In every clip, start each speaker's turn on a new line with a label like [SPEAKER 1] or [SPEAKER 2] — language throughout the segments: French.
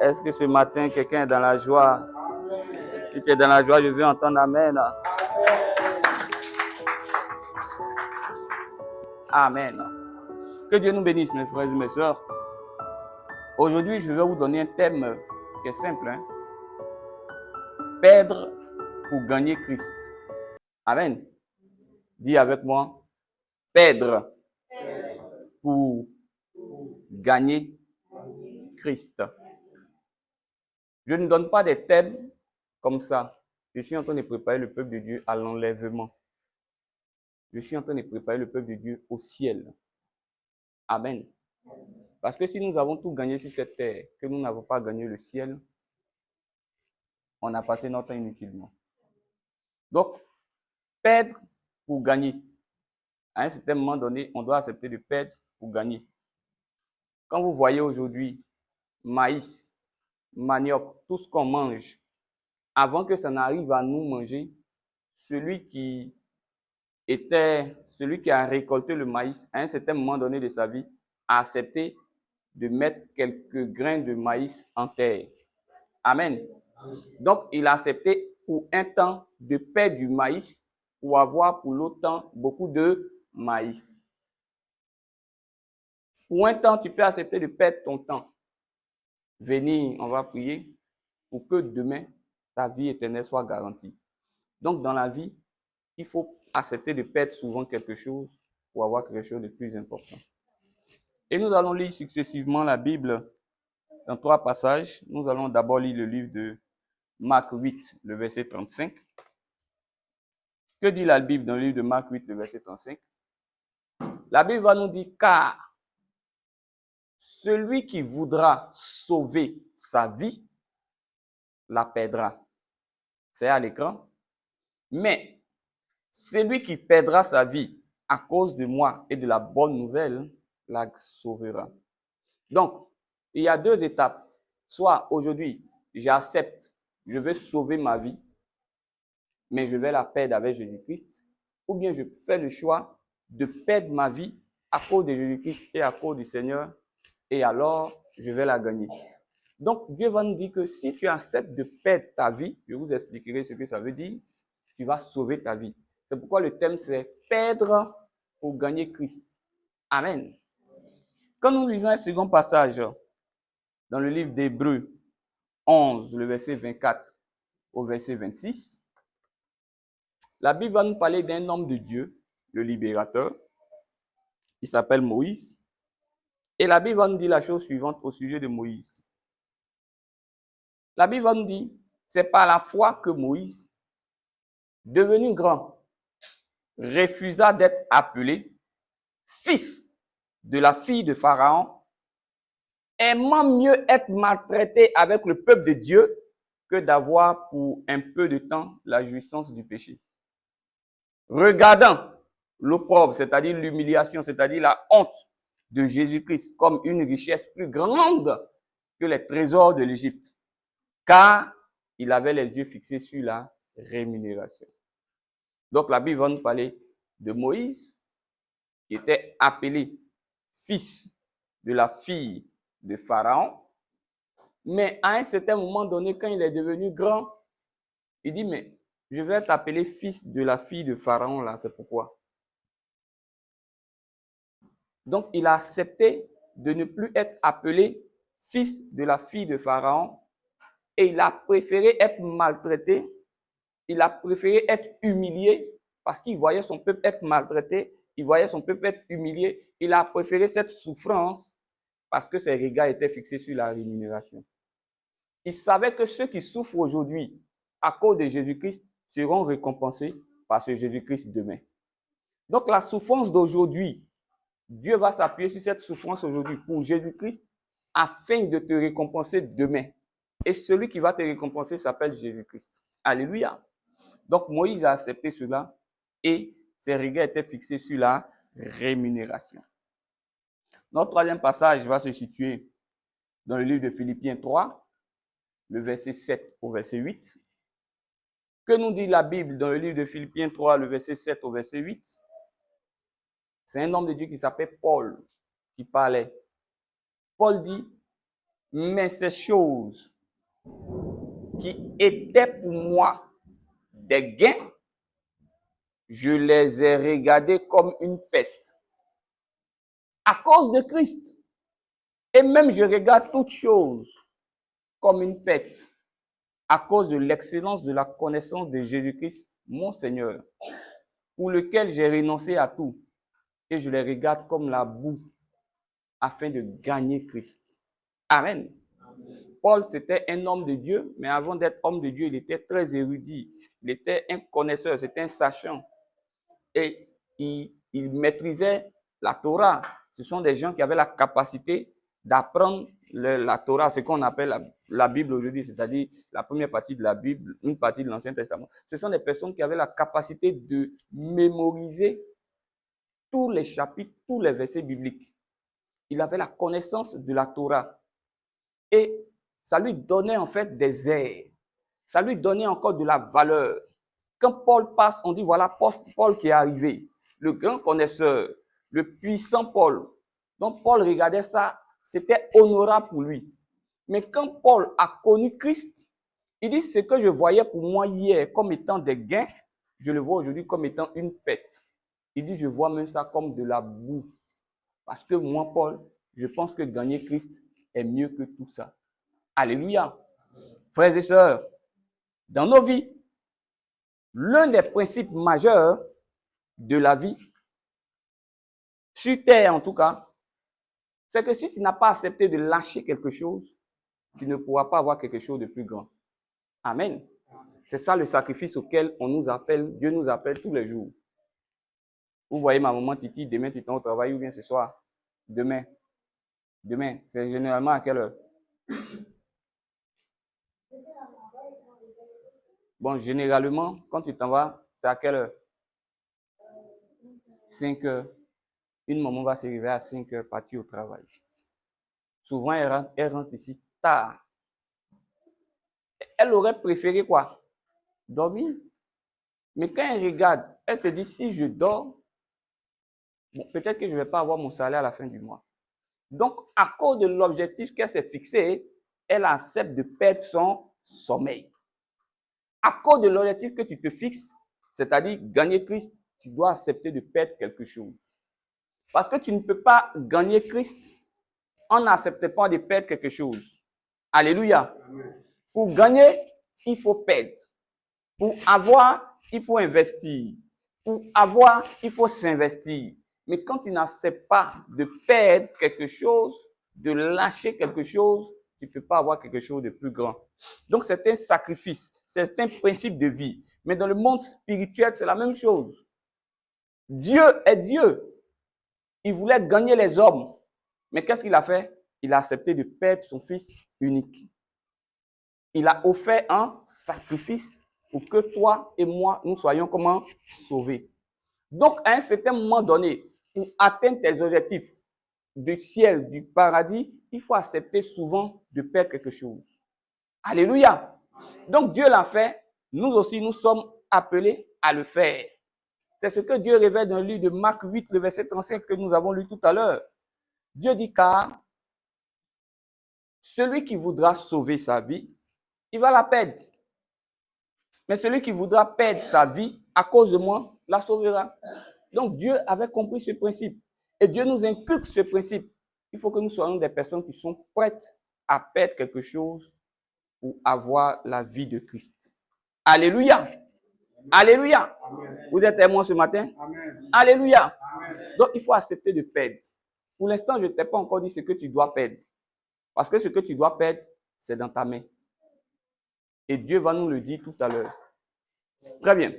[SPEAKER 1] Est-ce que ce matin, quelqu'un est dans la joie? Si tu es dans la joie, je veux entendre Amen. Amen. Que Dieu nous bénisse, mes frères et mes sœurs. Aujourd'hui, je vais vous donner un thème qui est simple. Perdre pour gagner Christ. Amen. Dis avec moi. Perdre pour gagner Christ. Je ne donne pas des thèmes comme ça. Je suis en train de préparer le peuple de Dieu à l'enlèvement. Je suis en train de préparer le peuple de Dieu au ciel. Amen. Parce que si nous avons tout gagné sur cette terre, que nous n'avons pas gagné le ciel, on a passé notre temps inutilement. Donc, perdre pour gagner. À un certain moment donné, on doit accepter de perdre pour gagner. Quand vous voyez aujourd'hui maïs, manioc, tout ce qu'on mange, avant que ça n'arrive à nous manger, celui qui a récolté le maïs, à un certain moment donné de sa vie, a accepté de mettre quelques grains de maïs en terre. Amen. Donc, il a accepté pour un temps de perdre du maïs pour avoir pour l'autre temps beaucoup de maïs. Pour un temps, tu peux accepter de perdre ton temps. Venir, on va prier pour que demain, ta vie éternelle soit garantie. Donc, dans la vie, il faut accepter de perdre souvent quelque chose pour avoir quelque chose de plus important. Et nous allons lire successivement la Bible dans 3 passages. Nous allons d'abord lire le livre de Marc 8, le verset 35. Que dit la Bible dans le livre de Marc 8, le verset 35? La Bible va nous dire, car celui qui voudra sauver sa vie, la perdra. C'est à l'écran. Mais celui qui perdra sa vie à cause de moi et de la bonne nouvelle, la sauvera. Donc, il y a 2 étapes. Soit aujourd'hui, j'accepte, je veux sauver ma vie, mais je vais la perdre avec Jésus-Christ. Ou bien je fais le choix de perdre ma vie à cause de Jésus-Christ et à cause du Seigneur, et alors je vais la gagner. Donc Dieu va nous dire que si tu acceptes de perdre ta vie, je vous expliquerai ce que ça veut dire, tu vas sauver ta vie. C'est pourquoi le thème c'est perdre pour gagner Christ. Amen. Quand nous lisons un second passage dans le livre d'Hébreux 11, le verset 24 au verset 26, la Bible va nous parler d'un homme de Dieu, le libérateur. Il s'appelle Moïse. Et la Bible va nous dire la chose suivante au sujet de Moïse. La Bible va nous dire, c'est par la foi que Moïse, devenu grand, refusa d'être appelé fils de la fille de Pharaon, aimant mieux être maltraité avec le peuple de Dieu que d'avoir pour un peu de temps la jouissance du péché. Regardant l'opprobre, c'est-à-dire l'humiliation, c'est-à-dire la honte de Jésus-Christ comme une richesse plus grande que les trésors de l'Égypte, car il avait les yeux fixés sur la rémunération. Donc la Bible va nous parler de Moïse, qui était appelé fils de la fille de Pharaon, mais à un certain moment donné, quand il est devenu grand, il dit, mais je vais t'appeler fils de la fille de Pharaon, là, c'est pourquoi. Donc, il a accepté de ne plus être appelé fils de la fille de Pharaon et il a préféré être maltraité, il a préféré être humilié parce qu'il voyait son peuple être maltraité, il voyait son peuple être humilié, il a préféré cette souffrance parce que ses regards étaient fixés sur la rémunération. Il savait que ceux qui souffrent aujourd'hui à cause de Jésus-Christ seront récompensés par ce Jésus-Christ demain. Donc la souffrance d'aujourd'hui, Dieu va s'appuyer sur cette souffrance aujourd'hui pour Jésus-Christ afin de te récompenser demain. Et celui qui va te récompenser s'appelle Jésus-Christ. Alléluia. Donc Moïse a accepté cela et ses regards étaient fixés sur la rémunération. Notre troisième passage va se situer dans le livre de Philippiens 3, le verset 7 au verset 8. Que nous dit la Bible dans le livre de Philippiens 3, le verset 7 au verset 8? C'est un homme de Dieu qui s'appelle Paul qui parlait. Paul dit, Mais ces choses qui étaient pour moi des gains, je les ai regardées comme une perte. À cause de Christ. Et même je regarde toutes choses comme une perte. À cause de l'excellence de la connaissance de Jésus-Christ, mon Seigneur, pour lequel j'ai renoncé à tout. Et je les regarde comme la boue afin de gagner Christ. Amen. Paul, c'était un homme de Dieu, mais avant d'être homme de Dieu, il était très érudit. Il était un connaisseur, c'était un sachant. Et il maîtrisait la Torah. Ce sont des gens qui avaient la capacité d'apprendre la Torah, ce qu'on appelle la Bible aujourd'hui, c'est-à-dire la première partie de la Bible, une partie de l'Ancien Testament. Ce sont des personnes qui avaient la capacité de mémoriser tous les chapitres, tous les versets bibliques. Il avait la connaissance de la Torah. Et ça lui donnait en fait des airs. Ça lui donnait encore de la valeur. Quand Paul passe, on dit voilà Paul qui est arrivé. Le grand connaisseur, le puissant Paul. Donc Paul regardait ça, c'était honorable pour lui. Mais quand Paul a connu Christ, il dit ce que je voyais pour moi hier comme étant des gains, je le vois aujourd'hui comme étant une perte. Il dit je vois même ça comme de la boue. Parce que moi, Paul, je pense que gagner Christ est mieux que tout ça. Alléluia. Frères et sœurs, dans nos vies, l'un des principes majeurs de la vie, sur terre en tout cas, c'est que si tu n'as pas accepté de lâcher quelque chose, tu ne pourras pas avoir quelque chose de plus grand. Amen. C'est ça le sacrifice auquel on nous appelle, Dieu nous appelle tous les jours. Vous voyez ma maman Titi, demain tu t'en au travail ou bien ce soir? Demain. Demain, c'est généralement à quelle heure? Bon, généralement, quand tu t'en vas, c'est à quelle heure? 5 heures. Une maman va se réveiller à 5 heures, partir au travail. Souvent, elle rentre ici tard. Elle aurait préféré quoi? Dormir. Mais quand elle regarde, elle se dit, si je dors, bon, peut-être que je ne vais pas avoir mon salaire à la fin du mois. Donc, à cause de l'objectif qu'elle s'est fixé, elle accepte de perdre son sommeil. À cause de l'objectif que tu te fixes, c'est-à-dire gagner Christ, tu dois accepter de perdre quelque chose. Parce que tu ne peux pas gagner Christ en n'acceptant pas de perdre quelque chose. Alléluia. Pour gagner, il faut perdre. Pour avoir, il faut investir. Pour avoir, il faut s'investir. Mais quand tu n'acceptes pas de perdre quelque chose, de lâcher quelque chose, tu ne peux pas avoir quelque chose de plus grand. Donc, c'est un sacrifice. C'est un principe de vie. Mais dans le monde spirituel, c'est la même chose. Dieu est Dieu. Il voulait gagner les hommes. Mais qu'est-ce qu'il a fait? Il a accepté de perdre son fils unique. Il a offert un sacrifice pour que toi et moi, nous soyons comment? Sauvés. Donc, à un certain moment donné, pour atteindre tes objectifs du ciel, du paradis, il faut accepter souvent de perdre quelque chose. Alléluia. Donc, Dieu l'a fait. Nous aussi, nous sommes appelés à le faire. C'est ce que Dieu révèle dans le livre de Marc 8, le verset 35 que nous avons lu tout à l'heure. Dieu dit car celui qui voudra sauver sa vie, il va la perdre. Mais celui qui voudra perdre sa vie à cause de moi, la sauvera. Donc Dieu avait compris ce principe. Et Dieu nous inculque ce principe. Il faut que nous soyons des personnes qui sont prêtes à perdre quelque chose pour avoir la vie de Christ. Alléluia. Alléluia. Amen. Vous êtes témoin ce matin? Amen. Alléluia. Amen. Donc il faut accepter de perdre. Pour l'instant, je ne t'ai pas encore dit ce que tu dois perdre. Parce que ce que tu dois perdre, c'est dans ta main. Et Dieu va nous le dire tout à l'heure. Très bien.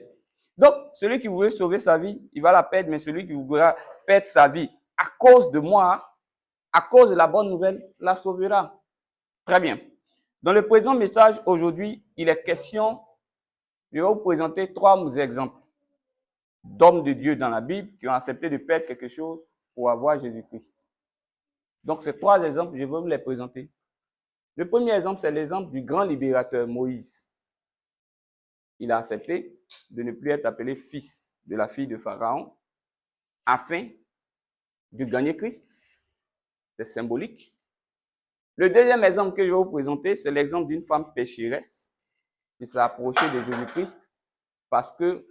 [SPEAKER 1] Donc, celui qui voulait sauver sa vie, il va la perdre, mais celui qui voudra perdre sa vie à cause de moi, à cause de la bonne nouvelle, la sauvera. Très bien. Dans le présent message, aujourd'hui, il est question, je vais vous présenter 3 exemples d'hommes de Dieu dans la Bible qui ont accepté de perdre quelque chose pour avoir Jésus-Christ. Donc, ces 3 exemples, je vais vous les présenter. Le premier exemple, c'est l'exemple du grand libérateur Moïse. Il a accepté de ne plus être appelé fils de la fille de Pharaon afin de gagner Christ. C'est symbolique. Le deuxième exemple que je vais vous présenter, c'est l'exemple d'une femme pécheresse qui s'est approchée de Jésus-Christ parce que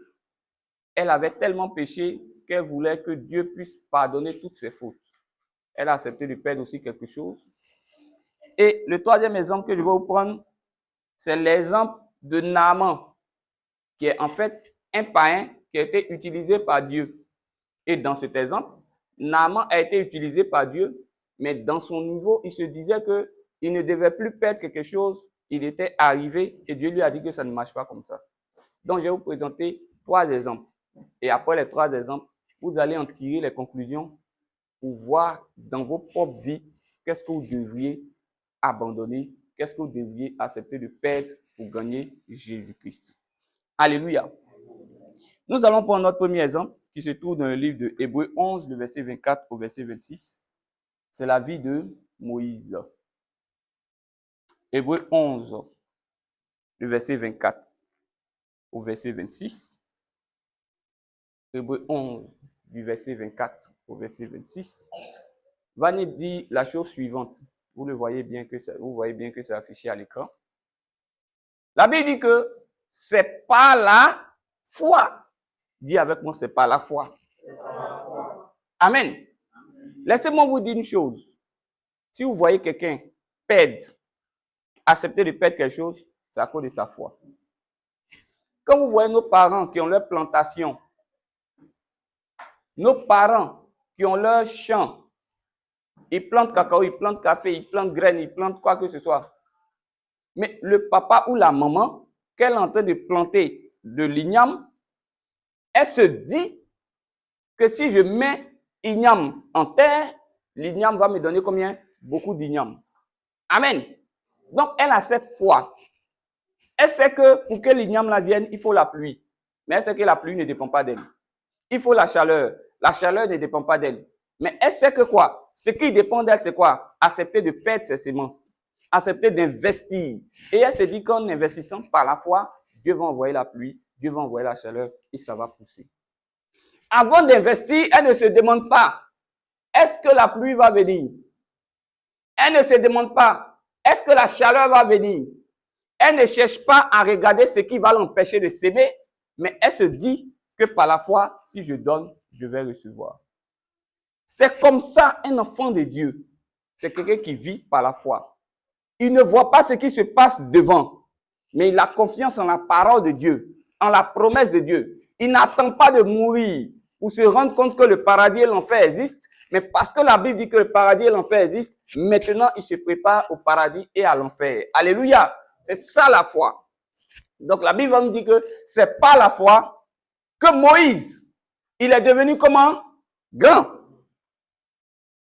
[SPEAKER 1] elle avait tellement péché qu'elle voulait que Dieu puisse pardonner toutes ses fautes. Elle a accepté de perdre aussi quelque chose. Et le troisième exemple que je vais vous prendre, c'est l'exemple de Naaman, qui est en fait un païen qui a été utilisé par Dieu. Et dans cet exemple, Naaman a été utilisé par Dieu, mais dans son niveau, il se disait qu'il ne devait plus perdre quelque chose. Il était arrivé et Dieu lui a dit que ça ne marche pas comme ça. Donc, je vais vous présenter 3 exemples. Et après les 3 exemples, vous allez en tirer les conclusions pour voir dans vos propres vies qu'est-ce que vous devriez abandonner, qu'est-ce que vous devriez accepter de perdre pour gagner Jésus-Christ. Alléluia. Nous allons prendre notre premier exemple qui se trouve dans le livre de Hébreux 11, le verset 24 au verset 26. C'est la vie de Moïse. Hébreux 11, le verset 24 au verset 26. Hébreux 11, du verset 24 au verset 26, va nous dire la chose suivante. Vous voyez bien que c'est affiché à l'écran. La Bible dit que c'est pas la foi. Dis avec moi, c'est pas la foi. Amen. Laissez-moi vous dire une chose. Si vous voyez quelqu'un perdre, accepter de perdre quelque chose, c'est à cause de sa foi. Quand vous voyez nos parents qui ont leur plantation, nos parents qui ont leur champ, ils plantent cacao, ils plantent café, ils plantent graines, ils plantent quoi que ce soit. Mais le papa ou la maman, qu'elle est en train de planter de l'igname, elle se dit que si je mets igname en terre, l'igname va me donner combien? Beaucoup d'igname. Amen. Donc, elle a cette foi. Elle sait que pour que l'igname la vienne, il faut la pluie. Mais elle sait que la pluie ne dépend pas d'elle. Il faut la chaleur. La chaleur ne dépend pas d'elle. Mais elle sait que quoi? Ce qui dépend d'elle, c'est quoi? Accepter de perdre ses semences. Accepter d'investir. Et elle se dit qu'en investissant par la foi, Dieu va envoyer la pluie, Dieu va envoyer la chaleur et ça va pousser. Avant d'investir, elle ne se demande pas, est-ce que la pluie va venir? Elle ne se demande pas, est-ce que la chaleur va venir? Elle ne cherche pas à regarder ce qui va l'empêcher de s'aimer, mais elle se dit que par la foi, si je donne, je vais recevoir. C'est comme ça un enfant de Dieu. C'est quelqu'un qui vit par la foi. Il ne voit pas ce qui se passe devant, mais il a confiance en la parole de Dieu, en la promesse de Dieu. Il n'attend pas de mourir pour se rendre compte que le paradis et l'enfer existent, mais parce que la Bible dit que le paradis et l'enfer existent, maintenant il se prépare au paradis et à l'enfer. Alléluia! C'est ça la foi. Donc la Bible va nous dire que c'est pas la foi que Moïse, il est devenu comment? Grand.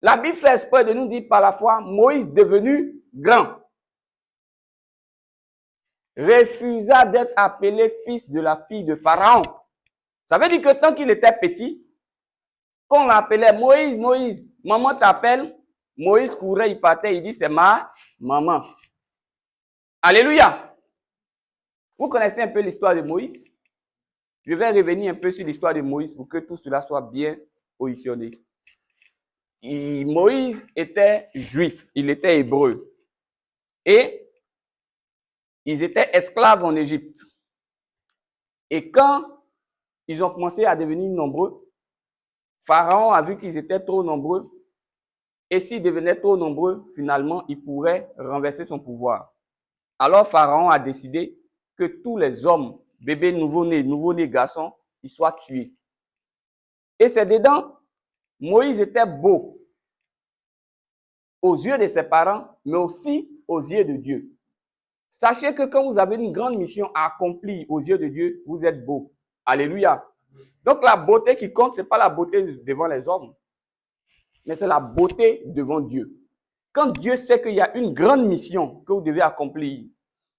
[SPEAKER 1] La Bible fait exprès de nous dire par la foi, Moïse devenu grand. Refusa d'être appelé fils de la fille de Pharaon. Ça veut dire que tant qu'il était petit, quand on l'appelait Moïse, Moïse, maman t'appelle, Moïse courait, il partait, il dit c'est ma maman. Alléluia. Vous connaissez un peu l'histoire de Moïse? Je vais revenir un peu sur l'histoire de Moïse pour que tout cela soit bien positionné. Moïse était juif, il était hébreu. Et ils étaient esclaves en Égypte. Et quand ils ont commencé à devenir nombreux, Pharaon a vu qu'ils étaient trop nombreux. Et s'ils devenaient trop nombreux, finalement, il pourrait renverser son pouvoir. Alors Pharaon a décidé que tous les hommes, bébés nouveau-nés garçons, ils soient tués. Et c'est dedans, Moïse était beau aux yeux de ses parents, mais aussi aux yeux de Dieu. Sachez que quand vous avez une grande mission à accomplir aux yeux de Dieu, vous êtes beau. Alléluia. Donc la beauté qui compte, ce n'est pas la beauté devant les hommes, mais c'est la beauté devant Dieu. Quand Dieu sait qu'il y a une grande mission que vous devez accomplir,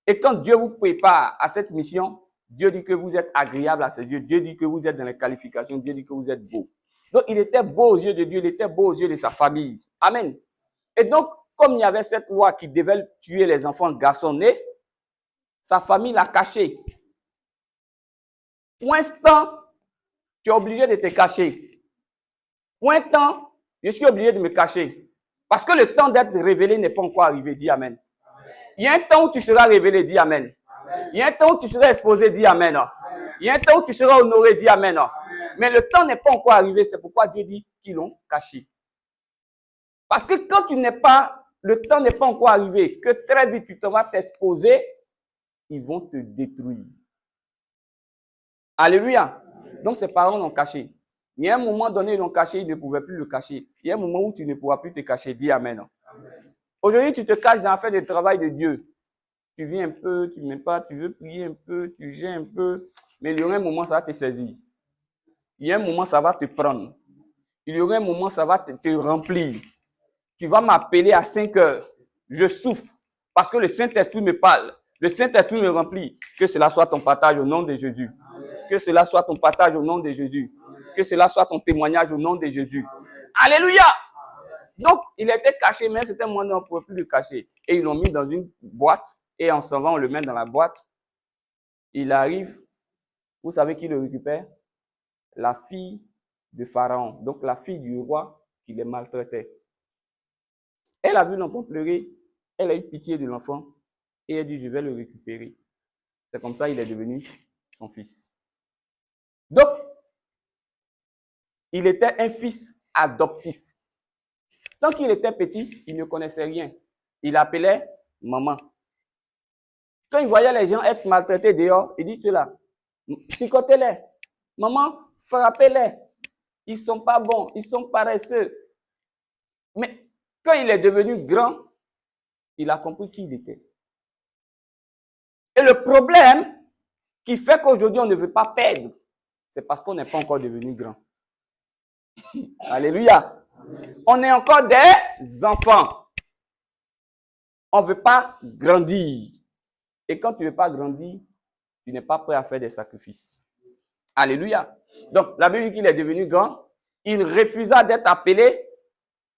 [SPEAKER 1] et quand Dieu vous prépare à cette mission, Dieu dit que vous êtes agréable à ses yeux, Dieu dit que vous êtes dans les qualifications, Dieu dit que vous êtes beau. Donc il était beau aux yeux de Dieu, il était beau aux yeux de sa famille. Amen. Et donc, comme il y avait cette loi qui devait tuer les enfants garçons nés, sa famille l'a caché. Pour l'instant, tu es obligé de te cacher. Pour un temps, je suis obligé de me cacher. Parce que le temps d'être révélé n'est pas encore arrivé. Dis Amen. Il y a un temps où tu seras révélé. Dis Amen. Il y a un temps où tu seras exposé. Dis Amen. Il y a un temps où tu seras honoré. Dis Amen. Mais le temps n'est pas encore arrivé. C'est pourquoi Dieu dit qu'ils l'ont caché. Parce que quand tu n'es pas, le temps n'est pas encore arrivé, que très vite tu te vas t'exposer, ils vont te détruire. Alléluia. Donc ses parents l'ont caché. Il y a un moment donné, ils l'ont caché, ils ne pouvaient plus le cacher. Il y a un moment où tu ne pourras plus te cacher. Dis Amen. Aujourd'hui, tu te caches dans l'affaire du travail de Dieu. Tu viens un peu, tu ne m'aimes pas, tu veux prier un peu, tu gères un peu. Mais il y aura un moment, ça va te saisir. Il y a un moment, ça va te prendre. Il y aura un moment, ça va te remplir. Tu vas m'appeler à 5 heures. Je souffre parce que le Saint-Esprit me parle. Le Saint-Esprit me remplit. Que cela soit ton partage au nom de Jésus. Que cela soit ton partage au nom de Jésus. Que cela soit ton témoignage au nom de Jésus. Alléluia! Donc, il était caché, mais c'était moi, on ne pouvait plus le cacher. Et ils l'ont mis dans une boîte. Et en s'en va, on le met dans la boîte. Il arrive. Vous savez qui le récupère? La fille de Pharaon. Donc, la fille du roi qui les maltraitait. Elle a vu l'enfant pleurer. Elle a eu pitié de l'enfant. Et elle dit, je vais le récupérer. C'est comme ça qu'il est devenu son fils. Donc, il était un fils adoptif. Tant qu'il était petit, il ne connaissait rien. Il appelait maman. Quand il voyait les gens être maltraités dehors, il dit cela. Chicotez-les. Maman, frappez-les. Ils ne sont pas bons, ils sont paresseux. Mais quand il est devenu grand, il a compris qui il était. Et le problème qui fait qu'aujourd'hui on ne veut pas perdre, c'est parce qu'on n'est pas encore devenu grand. Alléluia. On est encore des enfants. On ne veut pas grandir. Et quand tu ne veux pas grandir, tu n'es pas prêt à faire des sacrifices. Alléluia. Donc, la Bible dit qu'il est devenu grand. Il refusa d'être appelé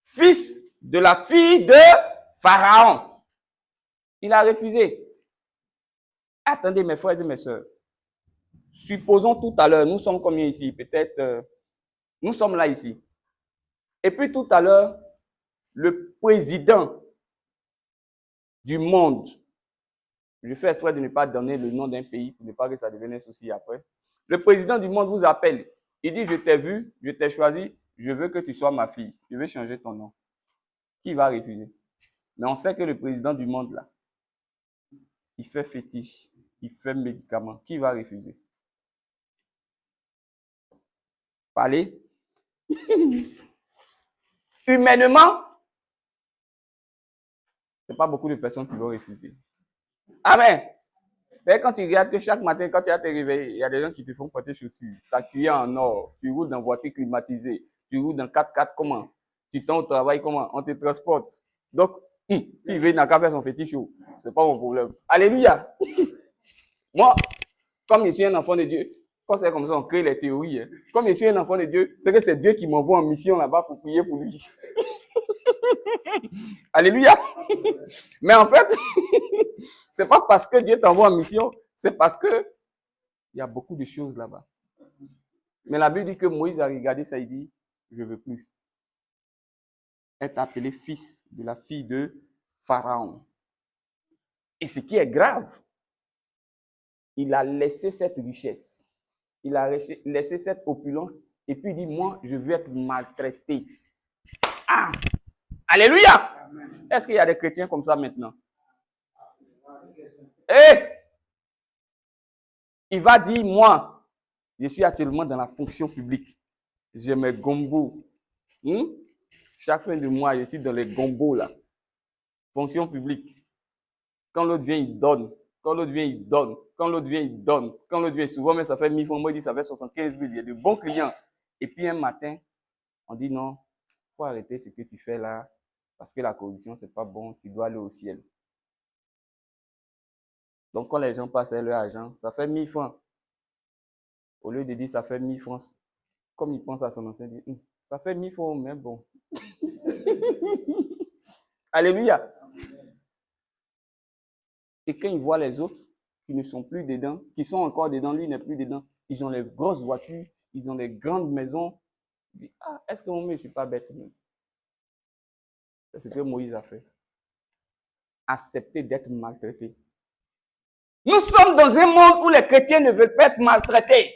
[SPEAKER 1] fils de la fille de Pharaon. Il a refusé. Attendez, mes frères et mes sœurs. Supposons tout à l'heure, nous sommes combien ici? Peut-être, nous sommes là ici. Et puis tout à l'heure, le président du monde, je fais exprès de ne pas donner le nom d'un pays pour ne pas que ça devienne un souci après. Le président du monde vous appelle. Il dit, je t'ai vu, je t'ai choisi, je veux que tu sois ma fille. Je veux changer ton nom. Qui va refuser? Mais on sait que le président du monde, là, il fait fétiche, il fait médicament. Qui va refuser? Parlez. Humainement, ce n'est pas beaucoup de personnes qui vont refuser. Amen. Mais quand tu regardes que chaque matin, quand tu vas te réveiller, il y a des gens qui te font porter chaussures. Ta cuillère en or, tu roules dans une voiture climatisée, tu roules dans 4x4, comment? Tu t'en au travail, comment? On te transporte. Donc, s'il veut, il n'a qu'à faire son fétiche chaud. Ce n'est pas mon problème. Alléluia. Moi, comme je suis un enfant de Dieu, quand c'est comme ça, on crée les théories. Hein. Comme je suis un enfant de Dieu, c'est que c'est Dieu qui m'envoie en mission là-bas pour prier pour lui. Alléluia. Mais en fait, c'est pas parce que Dieu t'envoie en mission, c'est parce que il y a beaucoup de choses là-bas. Mais la Bible dit que Moïse a regardé ça, il dit, je veux plus être appelé fils de la fille de Pharaon. Et ce qui est grave, il a laissé cette richesse, il a laissé cette opulence, et puis il dit, moi, je veux être maltraité. Ah! Alléluia! Est-ce qu'il y a des chrétiens comme ça maintenant? Il va dire, moi, je suis actuellement dans la fonction publique. J'ai mes gombos. Chaque fin de mois, je suis dans les gombos là. Fonction publique. Quand l'autre vient, il donne. Quand l'autre vient, il donne. Quand l'autre vient, il donne. Quand l'autre vient, souvent, mais ça fait 1000 francs. Moi, il dit, ça fait 75 000. Il y a de bons clients. Et puis, un matin, on dit, non, il faut arrêter ce que tu fais là. Parce que la corruption, c'est pas bon. Tu dois aller au ciel. Donc, quand les gens passent leur argent, ça fait 1000 francs. Au lieu de dire, ça fait 1000 francs. Comme il pense à son ancien, il dit, ça fait 1000 francs, mais bon. Alléluia. Et quand il voit les autres qui ne sont plus dedans, qui sont encore dedans, lui n'est plus dedans, ils ont les grosses voitures, ils ont les grandes maisons. Il dit, ah, est-ce que moi, je ne suis pas bête? C'est ce que Moïse a fait. Accepter d'être maltraité. Nous sommes dans un monde où les chrétiens ne veulent pas être maltraités.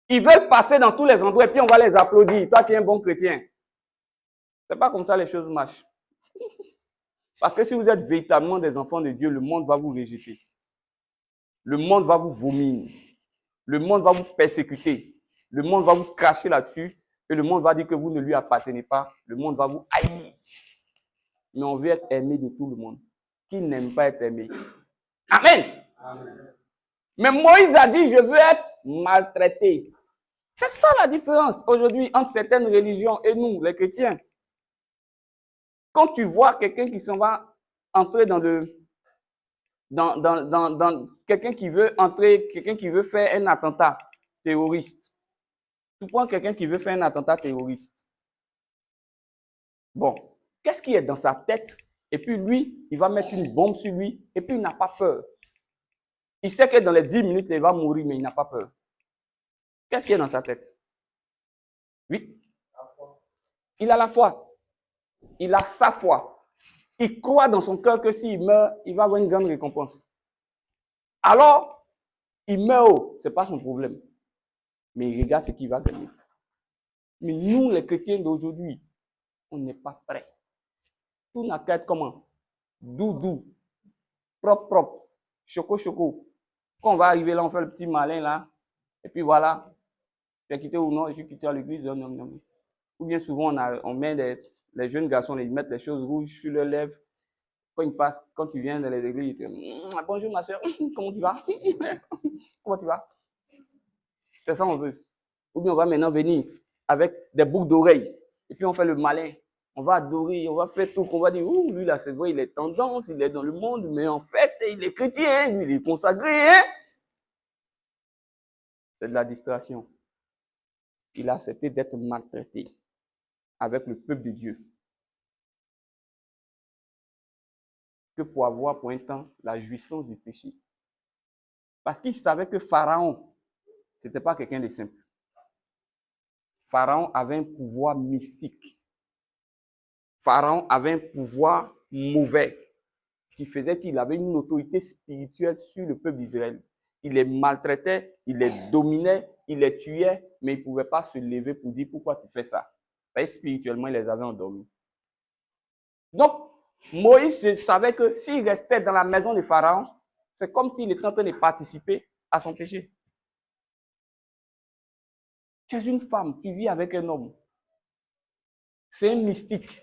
[SPEAKER 1] Ils veulent passer dans tous les endroits et puis on va les applaudir. Toi, tu es un bon chrétien. C'est pas comme ça les choses marchent. Parce que si vous êtes véritablement des enfants de Dieu, le monde va vous rejeter. Le monde va vous vomir. Le monde va vous persécuter. Le monde va vous cracher là-dessus. Et le monde va dire que vous ne lui appartenez pas. Le monde va vous haïr. Mais on veut être aimé de tout le monde. Qui n'aime pas être aimé? Amen. Amen. Mais Moïse a dit, je veux être maltraité. C'est ça la différence aujourd'hui entre certaines religions et nous, les chrétiens. Quand tu vois quelqu'un qui s'en va entrer dans quelqu'un qui veut entrer, quelqu'un qui veut faire un attentat terroriste. Tu prends quelqu'un qui veut faire un attentat terroriste. Bon, qu'est-ce qui est dans sa tête? Et puis lui, il va mettre une bombe sur lui et puis il n'a pas peur. Il sait que dans les 10 minutes, il va mourir, mais il n'a pas peur. Qu'est-ce qui est dans sa tête? Oui. Il a la foi. Il a sa foi. Il croit dans son cœur que s'il meurt, il va avoir une grande récompense. Alors, il meurt, ce n'est pas son problème. Mais il regarde ce qu'il va gagner. Mais nous, les chrétiens d'aujourd'hui, on n'est pas prêts. Tout n'a qu'à être comment? Doudou, propre, choco. Quand on va arriver là, on fait le petit malin là. Et puis voilà. Tu es quitté ou non, je suis quitté à l'église. Non. Ou bien souvent, on met les jeunes garçons, ils mettent les choses rouges sur leurs lèvres. Quand ils passent, quand tu viens dans les églises, ils te disent bonjour ma soeur, comment tu vas? Comment tu vas? C'est ça on veut. Ou bien on va maintenant venir avec des boucles d'oreilles. Et puis on fait le malin. On va adorer, on va faire tout, on va dire, lui là, c'est vrai, il est tendance, il est dans le monde, mais en fait, il est chrétien, lui, il est consacré. Hein? C'est de la distraction. Il a accepté d'être maltraité avec le peuple de Dieu. Que pour avoir pour un temps la jouissance du péché. Parce qu'il savait que Pharaon, ce n'était pas quelqu'un de simple. Pharaon avait un pouvoir mystique. Pharaon avait un pouvoir mauvais qui faisait qu'il avait une autorité spirituelle sur le peuple d'Israël. Il les maltraitait, il les dominait, il les tuait, mais il ne pouvait pas se lever pour dire pourquoi tu fais ça. Parce que spirituellement, il les avait endormis. Donc, Moïse savait que s'il restait dans la maison de Pharaon, c'est comme s'il était en train de participer à son péché. Tu es une femme, tu vis avec un homme. C'est un mystique.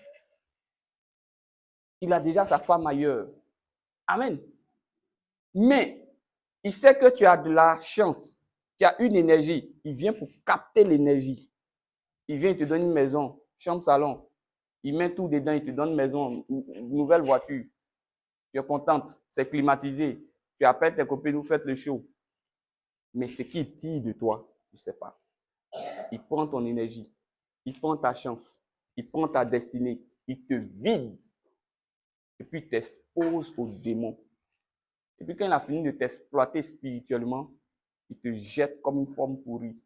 [SPEAKER 1] Il a déjà sa femme ailleurs. Amen. Mais, il sait que tu as de la chance. Tu as une énergie. Il vient pour capter l'énergie. Il vient, il te donne une maison, chambre, salon. Il met tout dedans, il te donne une maison, une nouvelle voiture. Tu es contente, c'est climatisé. Tu appelles tes copines, vous faites le show. Mais ce qu'il tire de toi, tu ne sais pas. Il prend ton énergie. Il prend ta chance. Il prend ta destinée. Il te vide. Et puis, il t'expose aux démons. Et puis, quand il a fini de t'exploiter spirituellement, il te jette comme une pomme pourrie.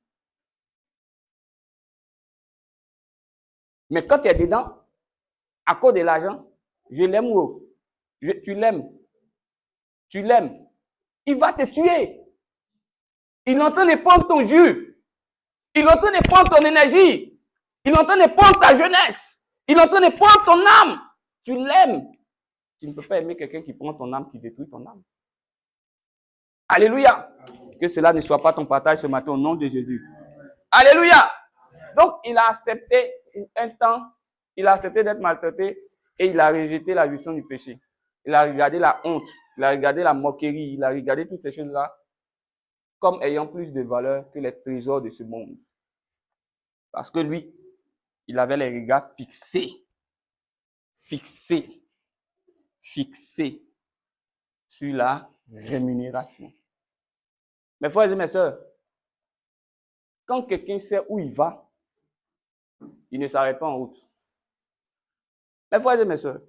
[SPEAKER 1] Mais quand tu es dedans, à cause de l'argent, je l'aime ou tu l'aimes. Tu l'aimes. Il va te tuer. Il est en train de prendre ton jus. Il est en train de prendre ton énergie. Il est en train de prendre ta jeunesse. Il est en train de prendre ton âme. Tu l'aimes. Tu ne peux pas aimer quelqu'un qui prend ton âme, qui détruit ton âme. Alléluia. Que cela ne soit pas ton partage ce matin au nom de Jésus. Alléluia. Donc, il a accepté un temps, il a accepté d'être maltraité et il a rejeté la jouissance du péché. Il a regardé la honte, il a regardé la moquerie, il a regardé toutes ces choses-là comme ayant plus de valeur que les trésors de ce monde. Parce que lui, il avait les regards fixés sur la rémunération. Mes frères et mes sœurs, quand quelqu'un sait où il va, il ne s'arrête pas en route. Mes frères et mes sœurs,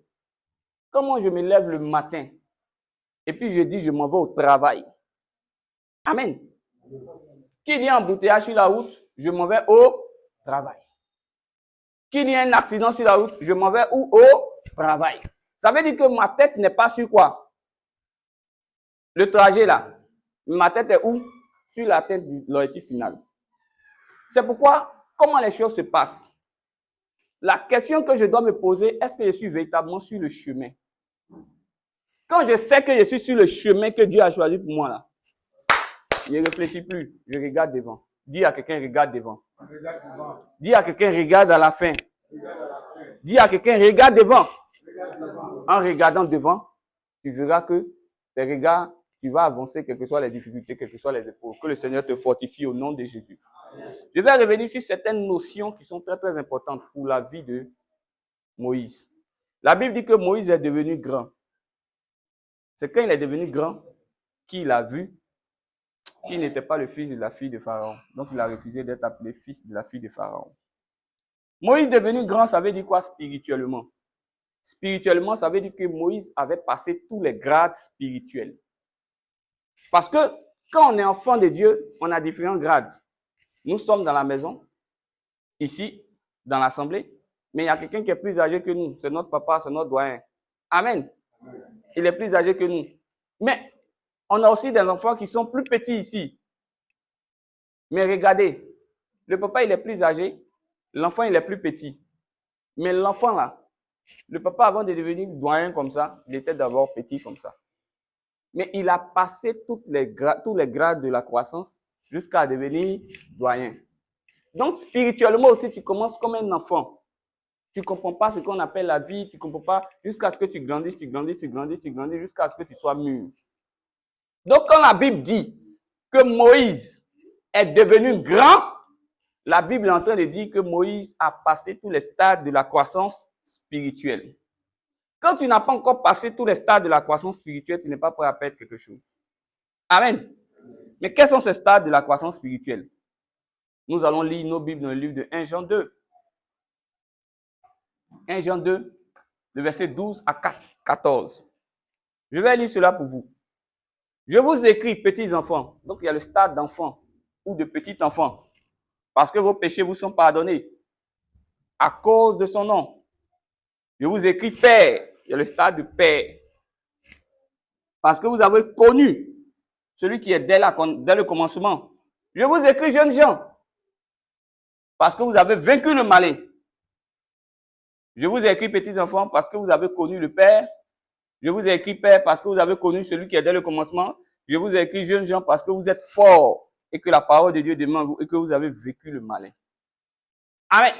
[SPEAKER 1] comment je me lève le matin et puis je dis je m'en vais au travail. Amen. Qui dit embouteillage sur la route, je m'en vais au travail. Qu'il y ait un accident sur la route, je m'en vais où? Au travail. Ça veut dire que ma tête n'est pas sur quoi? Le trajet là. Ma tête est où? Sur la tête de l'objectif final. C'est pourquoi, comment les choses se passent? La question que je dois me poser, est-ce que je suis véritablement sur le chemin? Quand je sais que je suis sur le chemin que Dieu a choisi pour moi là, je ne réfléchis plus, je regarde devant. Dis à quelqu'un, regarde devant. Dis à quelqu'un, regarde à la fin. Dis à quelqu'un, regarde devant. En regardant devant, tu verras que tes regards, tu vas avancer, quelles que soient les difficultés, quelles que soient les épreuves. Que le Seigneur te fortifie au nom de Jésus. Je vais revenir sur certaines notions qui sont très, très importantes pour la vie de Moïse. La Bible dit que Moïse est devenu grand. C'est quand il est devenu grand qu'il a vu qu'il n'était pas le fils de la fille de Pharaon. Donc, il a refusé d'être appelé fils de la fille de Pharaon. Moïse devenu grand, ça veut dire quoi spirituellement? Spirituellement, ça veut dire que Moïse avait passé tous les grades spirituels. Parce que quand on est enfant de Dieu, on a différents grades. Nous sommes dans la maison, ici, dans l'assemblée, mais il y a quelqu'un qui est plus âgé que nous. C'est notre papa, c'est notre doyen. Amen. Il est plus âgé que nous. Mais on a aussi des enfants qui sont plus petits ici. Mais regardez, le papa, il est plus âgé, l'enfant, il est plus petit. Mais l'enfant, là, le papa, avant de devenir doyen comme ça, il était d'abord petit comme ça. Mais il a passé tous les grades de la croissance jusqu'à devenir doyen. Donc, spirituellement aussi, tu commences comme un enfant. Tu ne comprends pas ce qu'on appelle la vie, tu ne comprends pas jusqu'à ce que tu grandisses, jusqu'à ce que tu sois mûr. Donc, quand la Bible dit que Moïse est devenu grand, la Bible est en train de dire que Moïse a passé tous les stades de la croissance spirituelle. Quand tu n'as pas encore passé tous les stades de la croissance spirituelle, tu n'es pas prêt à perdre quelque chose. Amen. Mais quels sont ces stades de la croissance spirituelle? Nous allons lire nos Bibles dans le livre de 1 Jean 2. 1 Jean 2, le verset 12 à 14. Je vais lire cela pour vous. Je vous écris, petits enfants. Donc, il y a le stade d'enfant ou de petit enfant. Parce que vos péchés vous sont pardonnés à cause de son nom. Je vous écris père. Il y a le stade de père. Parce que vous avez connu celui qui est dès le commencement. Je vous écris, jeunes gens, parce que vous avez vaincu le malin. Je vous ai écrit, petits enfants, parce que vous avez connu le Père. Je vous ai écrit, Père, parce que vous avez connu celui qui est dès le commencement. Je vous ai écrit, jeunes gens, parce que vous êtes forts et que la parole de Dieu demeure en vous et que vous avez vécu le malin. Amen.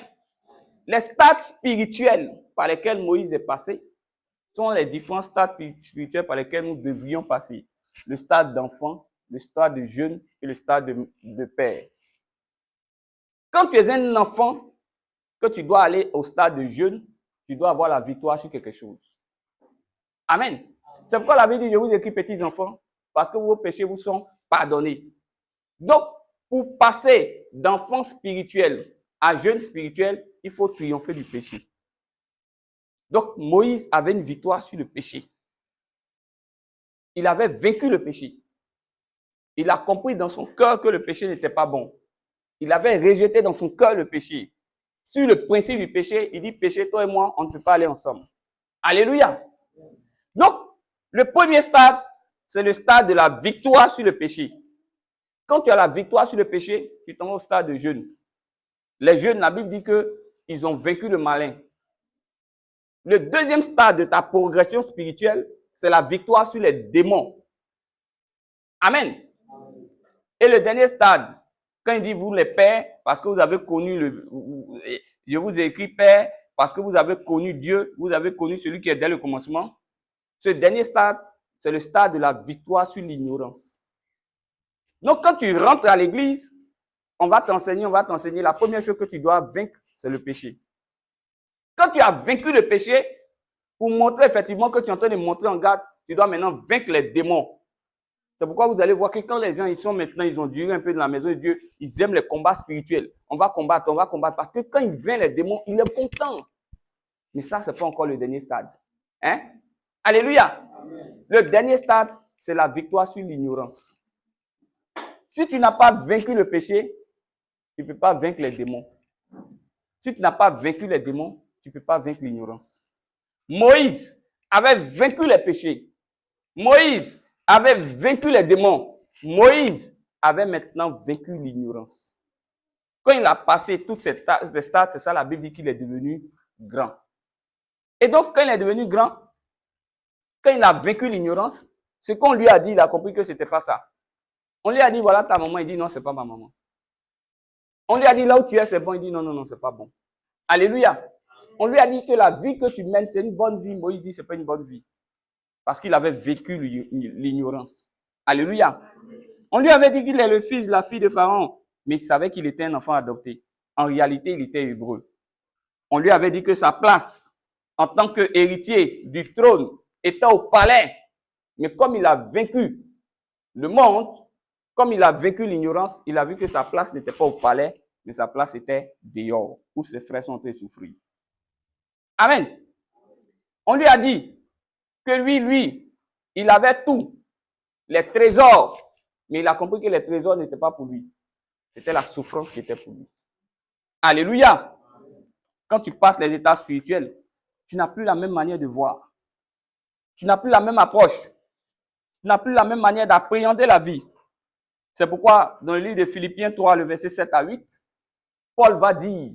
[SPEAKER 1] Les stades spirituels par lesquels Moïse est passé sont les différents stades spirituels par lesquels nous devrions passer. Le stade d'enfant, le stade de jeune et le stade de père. Quand tu es un enfant, que tu dois aller au stade de jeune, tu dois avoir la victoire sur quelque chose. Amen. C'est pourquoi la Bible dit, je vous écris petits enfants, parce que vos péchés vous sont pardonnés. Donc, pour passer d'enfant spirituel à jeune spirituel, il faut triompher du péché. Donc, Moïse avait une victoire sur le péché. Il avait vaincu le péché. Il a compris dans son cœur que le péché n'était pas bon. Il avait rejeté dans son cœur le péché. Sur le principe du péché, il dit, péché, toi et moi, on ne peut pas aller ensemble. Alléluia. Donc, le premier stade, c'est le stade de la victoire sur le péché. Quand tu as la victoire sur le péché, tu tombes au stade de jeûne. Les jeunes, la Bible dit qu'ils ont vaincu le malin. Le deuxième stade de ta progression spirituelle, c'est la victoire sur les démons. Amen. Et le dernier stade, quand il dit vous les pères, parce que vous avez connu je vous ai écrit père, parce que vous avez connu Dieu, vous avez connu celui qui est dès le commencement. Ce dernier stade, c'est le stade de la victoire sur l'ignorance. Donc, quand tu rentres à l'église, on va t'enseigner. La première chose que tu dois vaincre, c'est le péché. Quand tu as vaincu le péché, pour montrer effectivement que tu es en train de montrer en garde, tu dois maintenant vaincre les démons. C'est pourquoi vous allez voir que quand les gens ils ont duré un peu dans la maison de Dieu, ils aiment les combats spirituels. On va combattre. Parce que quand il vient les démons, il est content. Mais ça, c'est pas encore le dernier stade. Hein? Alléluia. Amen. Le dernier stade, c'est la victoire sur l'ignorance. Si tu n'as pas vaincu le péché, tu ne peux pas vaincre les démons. Si tu n'as pas vaincu les démons, tu ne peux pas vaincre l'ignorance. Moïse avait vaincu les péchés. Moïse avait vaincu les démons. Moïse avait maintenant vaincu l'ignorance. Quand il a passé toutes ces stades, c'est ça la Bible dit qu'il est devenu grand. Et donc, quand il est devenu grand, quand il a vaincu l'ignorance, ce qu'on lui a dit, il a compris que ce n'était pas ça. On lui a dit, voilà ta maman. Il dit, non, ce n'est pas ma maman. On lui a dit, là où tu es, c'est bon. Il dit, non, non, non, ce n'est pas bon. Alléluia. On lui a dit que la vie que tu mènes, c'est une bonne vie. Moïse dit, ce n'est pas une bonne vie. Parce qu'il avait vécu l'ignorance. Alléluia. On lui avait dit qu'il est le fils de la fille de Pharaon, mais il savait qu'il était un enfant adopté. En réalité, il était hébreu. On lui avait dit que sa place en tant qu'héritier du trône était au palais. Mais comme il a vaincu le monde, comme il a vaincu l'ignorance, il a vu que sa place n'était pas au palais, mais sa place était dehors, où ses frères sont en train de souffrir. Amen. On lui a dit que lui, il avait tout, les trésors, mais il a compris que les trésors n'étaient pas pour lui. C'était la souffrance qui était pour lui. Alléluia. Quand tu passes les états spirituels, tu n'as plus la même manière de voir. Tu n'as plus la même approche. Tu n'as plus la même manière d'appréhender la vie. C'est pourquoi, dans le livre de Philippiens 3, le verset 7 à 8, Paul va dire,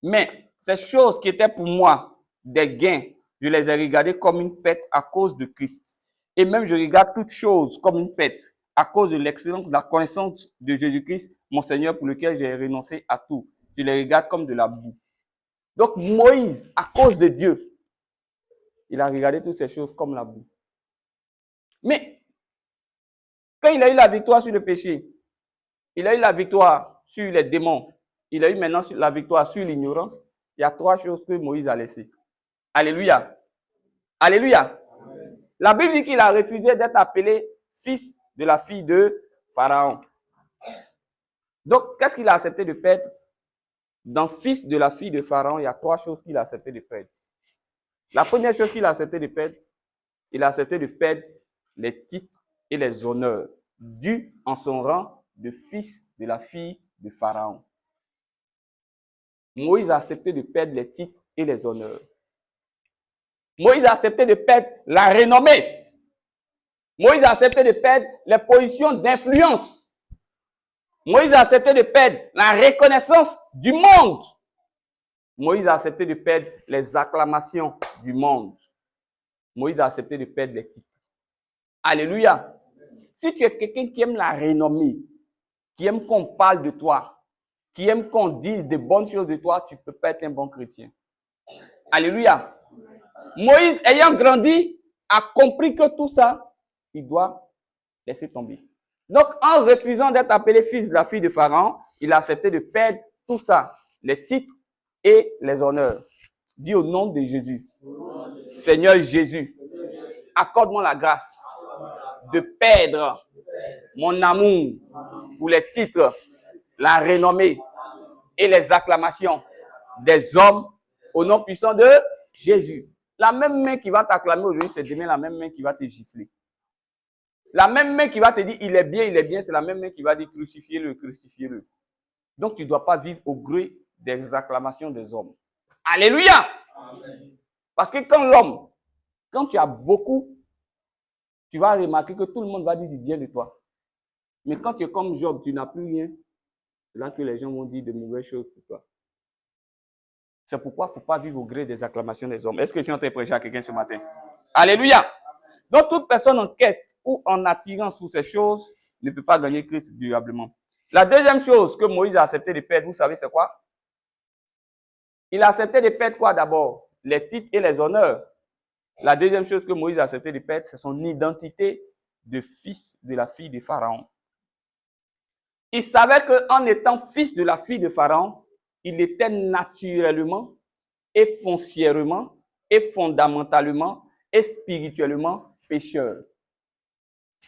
[SPEAKER 1] mais ces choses qui étaient pour moi des gains, je les ai regardées comme une perte à cause de Christ. Et même je regarde toutes choses comme une perte à cause de l'excellence de la connaissance de Jésus-Christ, mon Seigneur, pour lequel j'ai renoncé à tout. Je les regarde comme de la boue. Donc Moïse, à cause de Dieu, il a regardé toutes ces choses comme la boue. Mais quand il a eu la victoire sur le péché, il a eu la victoire sur les démons, il a eu maintenant la victoire sur l'ignorance, il y a trois choses que Moïse a laissées. Alléluia. Alléluia. Amen. La Bible dit qu'il a refusé d'être appelé fils de la fille de Pharaon. Donc, qu'est-ce qu'il a accepté de perdre? Dans fils de la fille de Pharaon, il y a trois choses qu'il a accepté de perdre. La première chose qu'il a accepté de perdre, il a accepté de perdre les titres et les honneurs dus en son rang de fils de la fille de Pharaon. Moïse a accepté de perdre les titres et les honneurs. Moïse a accepté de perdre la renommée. Moïse a accepté de perdre les positions d'influence. Moïse a accepté de perdre la reconnaissance du monde. Moïse a accepté de perdre les acclamations du monde. Moïse a accepté de perdre les titres. Alléluia. Si tu es quelqu'un qui aime la renommée, qui aime qu'on parle de toi, qui aime qu'on dise de bonnes choses de toi, tu ne peux pas être un bon chrétien. Alléluia. Moïse, ayant grandi, a compris que tout ça, il doit laisser tomber. Donc, en refusant d'être appelé fils de la fille de Pharaon, il a accepté de perdre tout ça, les titres et les honneurs. Dis au nom de Jésus. Seigneur Jésus, accorde-moi la grâce de perdre mon amour pour les titres, la renommée et les acclamations des hommes au nom puissant de Jésus. La même main qui va t'acclamer aujourd'hui, c'est demain la même main qui va te gifler. La même main qui va te dire il est bien, c'est la même main qui va dire crucifiez-le, crucifiez-le. Donc tu ne dois pas vivre au gré des acclamations des hommes. Alléluia! Amen. Parce que quand tu as beaucoup, tu vas remarquer que tout le monde va dire du bien de toi. Mais quand tu es comme Job, tu n'as plus rien, c'est là que les gens vont dire de mauvaises choses pour toi. C'est pourquoi il ne faut pas vivre au gré des acclamations des hommes. Est-ce que je suis en train de prêcher à quelqu'un ce matin? Alléluia! Donc, toute personne en quête ou en attirance pour ces choses ne peut pas gagner Christ durablement. La deuxième chose que Moïse a accepté de perdre, vous savez c'est quoi? Il a accepté de perdre quoi d'abord? Les titres et les honneurs. La deuxième chose que Moïse a accepté de perdre, c'est son identité de fils de la fille de Pharaon. Il savait qu'en étant fils de la fille de Pharaon, il était naturellement et foncièrement et fondamentalement et spirituellement pécheur.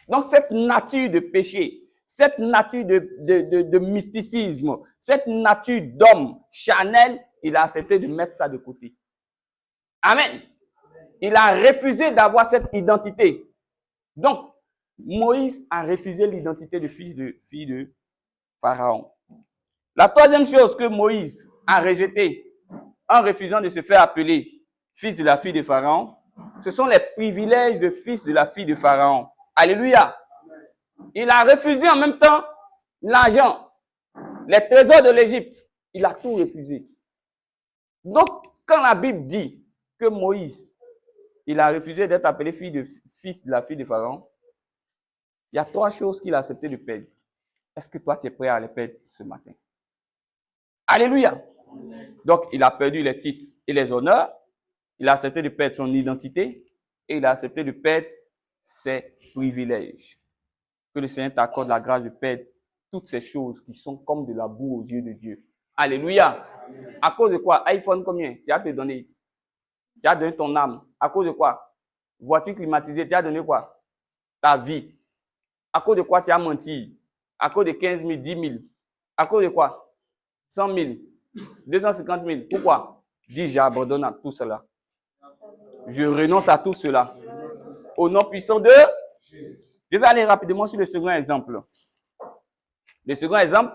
[SPEAKER 1] Donc cette nature de péché, cette nature de mysticisme, cette nature d'homme charnel, il a accepté de mettre ça de côté. Amen. Il a refusé d'avoir cette identité. Donc, Moïse a refusé l'identité de fils de fille de Pharaon. La troisième chose que Moïse a rejeté en refusant de se faire appeler fils de la fille de Pharaon, ce sont les privilèges de fils de la fille de Pharaon. Alléluia. Il a refusé en même temps l'argent, les trésors de l'Égypte. Il a tout refusé. Donc, quand la Bible dit que Moïse, il a refusé d'être appelé fils de la fille de Pharaon, il y a 3 choses qu'il a accepté de perdre. Est-ce que toi, tu es prêt à les perdre ce matin? Alléluia. Donc, il a perdu les titres et les honneurs. Il a accepté de perdre son identité. Et il a accepté de perdre ses privilèges. Que le Seigneur t'accorde la grâce de perdre toutes ces choses qui sont comme de la boue aux yeux de Dieu. Alléluia. À cause de quoi? iPhone combien? Tu as te donné. Tu as donné ton âme. À cause de quoi? Voiture climatisée, tu as donné quoi? Ta vie. À cause de quoi tu as menti? À cause de 15 000, 10 000. À cause de quoi? 100 000, 250 000. Pourquoi? Dis, j'abandonne à tout cela. Je renonce à tout cela. Au nom puissant de... Je vais aller rapidement sur le second exemple. Le second exemple,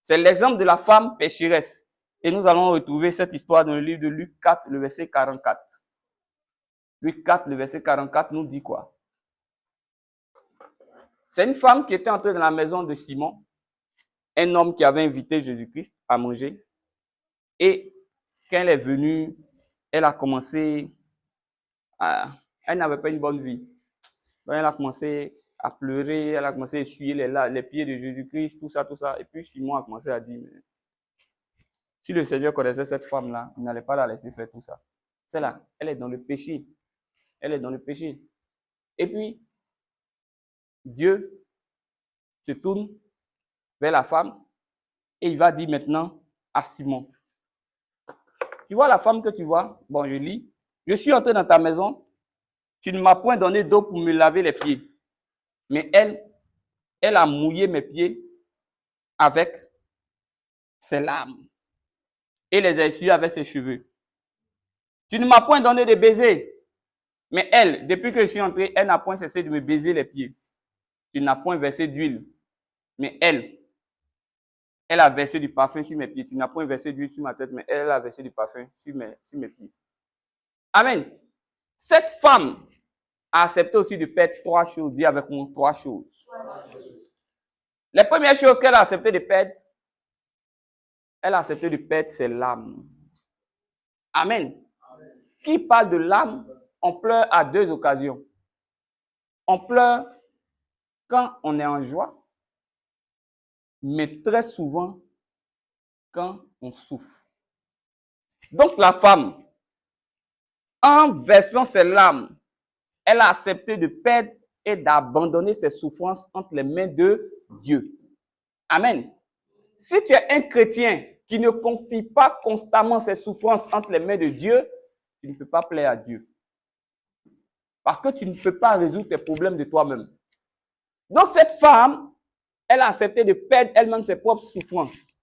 [SPEAKER 1] c'est l'exemple de la femme pécheresse. Et nous allons retrouver cette histoire dans le livre de Luc 4, le verset 44. Luc 4, le verset 44 nous dit quoi? C'est une femme qui était entrée dans la maison de Simon, un homme qui avait invité Jésus-Christ à manger. Et quand elle est venue, elle a commencé à... Elle n'avait pas une bonne vie. Donc elle a commencé à pleurer, elle a commencé à essuyer les pieds de Jésus-Christ, tout ça, tout ça. Et puis Simon a commencé à dire, mais si le Seigneur connaissait cette femme-là, il n'allait pas la laisser faire tout ça. C'est là, elle est dans le péché. Elle est dans le péché. Et puis, Dieu se tourne vers la femme et il va dire maintenant à Simon, tu vois la femme que tu vois? Bon, je lis. Je suis entré dans ta maison, tu ne m'as point donné d'eau pour me laver les pieds. Mais elle a mouillé mes pieds avec ses larmes et les a essuyés avec ses cheveux. Tu ne m'as point donné de baiser. Mais elle, depuis que je suis entré, elle n'a point cessé de me baiser les pieds. Tu n'as point versé d'huile. Mais elle a versé du parfum sur mes pieds. Tu n'as point versé d'huile sur ma tête, mais elle a versé du parfum sur mes pieds. Amen. Cette femme a accepté aussi de perdre 3 choses. Dis avec moi 3 choses. Les premières choses qu'elle a accepté de perdre, elle a accepté de perdre ses larmes. Amen. Qui parle de larmes, on pleure à 2 occasions. On pleure quand on est en joie, mais très souvent quand on souffre. Donc la femme, en versant ses larmes, elle a accepté de perdre et d'abandonner ses souffrances entre les mains de Dieu. Amen. Si tu es un chrétien qui ne confie pas constamment ses souffrances entre les mains de Dieu, tu ne peux pas plaire à Dieu. Parce que tu ne peux pas résoudre tes problèmes de toi-même. Donc cette femme, elle a accepté de perdre elle-même ses propres souffrances.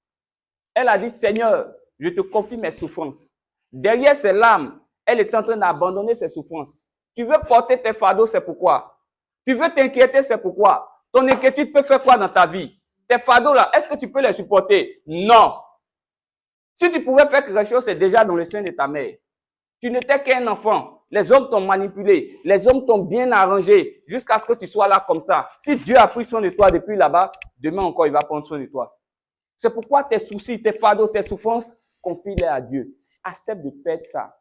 [SPEAKER 1] Elle a dit, Seigneur, je te confie mes souffrances. Derrière ses larmes, elle est en train d'abandonner ses souffrances. Tu veux porter tes fardeaux, c'est pourquoi. Tu veux t'inquiéter, c'est pourquoi. Ton inquiétude peut faire quoi dans ta vie? Tes fardeaux là, est-ce que tu peux les supporter? Non. Si tu pouvais faire quelque chose, c'est déjà dans le sein de ta mère. Tu n'étais qu'un enfant. Les hommes t'ont manipulé. Les hommes t'ont bien arrangé jusqu'à ce que tu sois là comme ça. Si Dieu a pris soin de toi depuis là-bas, demain encore, il va prendre soin de toi. C'est pourquoi tes soucis, tes fardeaux, tes souffrances, confie-les à Dieu. Accepte de perdre ça.